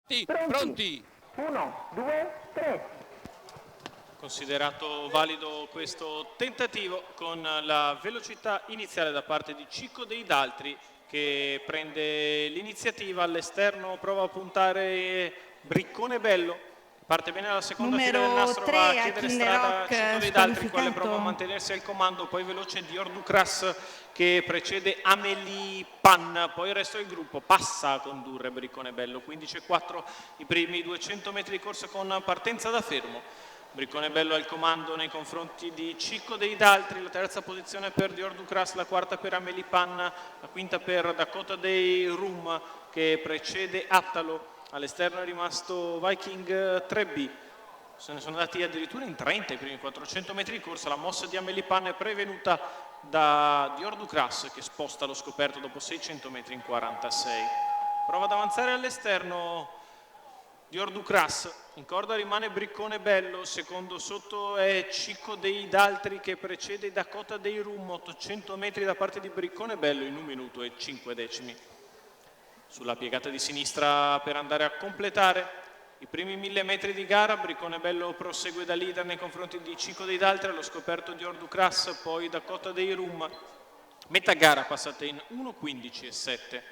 Pronti? 1, 2, 3. Considerato valido questo tentativo con la velocità iniziale da parte di Cicco dei Daltri che prende l'iniziativa all'esterno, prova a puntare Briccone Bello, parte bene alla seconda fila del nastro, va a chiedere strada a Cicco dei Daltri, il quale prova a mantenersi al comando, poi veloce Dior Ducras che precede Amélie Pan, poi il resto del gruppo passa a condurre Briccone Bello, 15,4 i primi 200 metri di corsa con partenza da fermo. Briccone Bello al comando nei confronti di Cicco dei Daltri, la terza posizione per Dior Ducras, la quarta per Amélie Pan, la quinta per Dakota dei Rum che precede Attalo, all'esterno è rimasto Viking 3B. Se ne sono andati addirittura in 30 i primi 400 metri di corsa, la mossa di Amélie Pan è prevenuta da Dior Ducras che sposta lo scoperto dopo 600 metri in 46. Prova ad avanzare all'esterno Dior Ducras, in corda rimane Briccone Bello, secondo sotto è Cicco dei Daltri che precede Dakota dei Rum, 800 metri da parte di Briccone Bello in 1 minuto e 5 decimi. Sulla piegata di sinistra per andare a completare i primi 1000 metri di gara, Briccone Bello prosegue da leader nei confronti di Cicco dei Daltri, allo scoperto Dior Ducras, poi Dakota dei Rum. Metà gara passata in 1:15 e 7.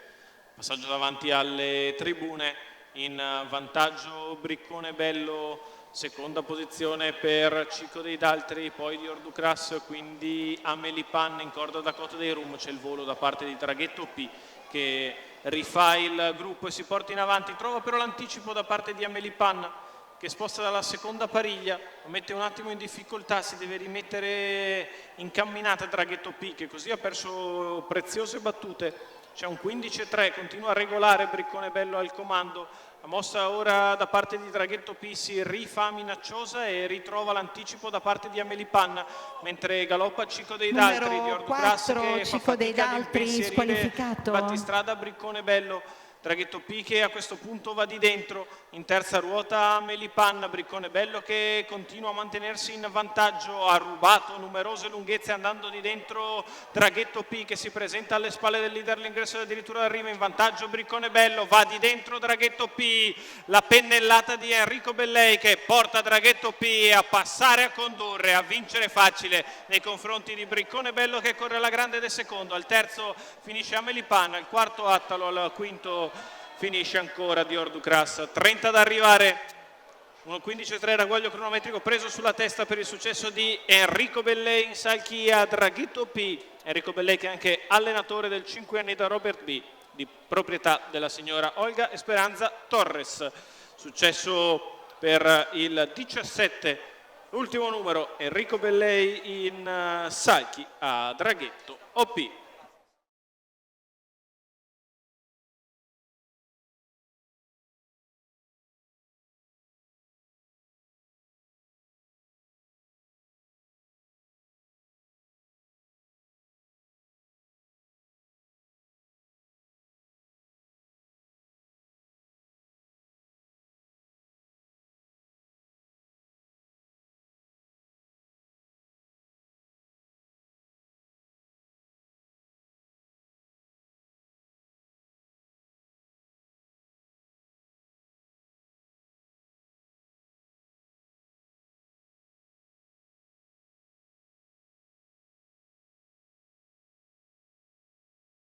Passaggio davanti alle tribune, in vantaggio Briccone Bello, seconda posizione per Cicco dei Daltri, poi Dior Ducras, quindi Amélie Pan in corda Dakota dei Rum, c'è il volo da parte di Draghetto P che rifà il gruppo e si porta in avanti, trova però l'anticipo da parte di Amélie Pan che sposta dalla seconda pariglia, lo mette un attimo in difficoltà, si deve rimettere in camminata Draghetto P che così ha perso preziose battute. C'è un 15-3, continua a regolare Briccone Bello al comando, la mossa ora da parte di Draghetto P si rifà minacciosa e ritrova l'anticipo da parte di Amélie Pan, mentre galoppa Cicco dei Daltri, Dior Ducras che fa fatica ad impensierire battistrada Briccone Bello. Draghetto P che a questo punto va di dentro, in terza ruota Amélie Pan, Briccone Bello che continua a mantenersi in vantaggio, ha rubato numerose lunghezze andando di dentro Draghetto P che si presenta alle spalle del leader, l'ingresso addirittura arriva in vantaggio Briccone Bello, va di dentro Draghetto P, la pennellata di Enrico Bellei che porta Draghetto P a passare a condurre, a vincere facile nei confronti di Briccone Bello che corre alla grande del secondo, al terzo finisce Amélie Pan, al quarto Attalo, al quinto finisce ancora Dior Ducras. 30 da arrivare, 1:15-3 ragguaglio cronometrico preso sulla testa per il successo di Enrico Bellei in salchia Draghetto P. Enrico Bellei che è anche allenatore del 5 anni da Robert B, di proprietà della signora Olga Esperanza Torres. Successo per il 17, ultimo numero, Enrico Bellei in salchi a Draghetto OP.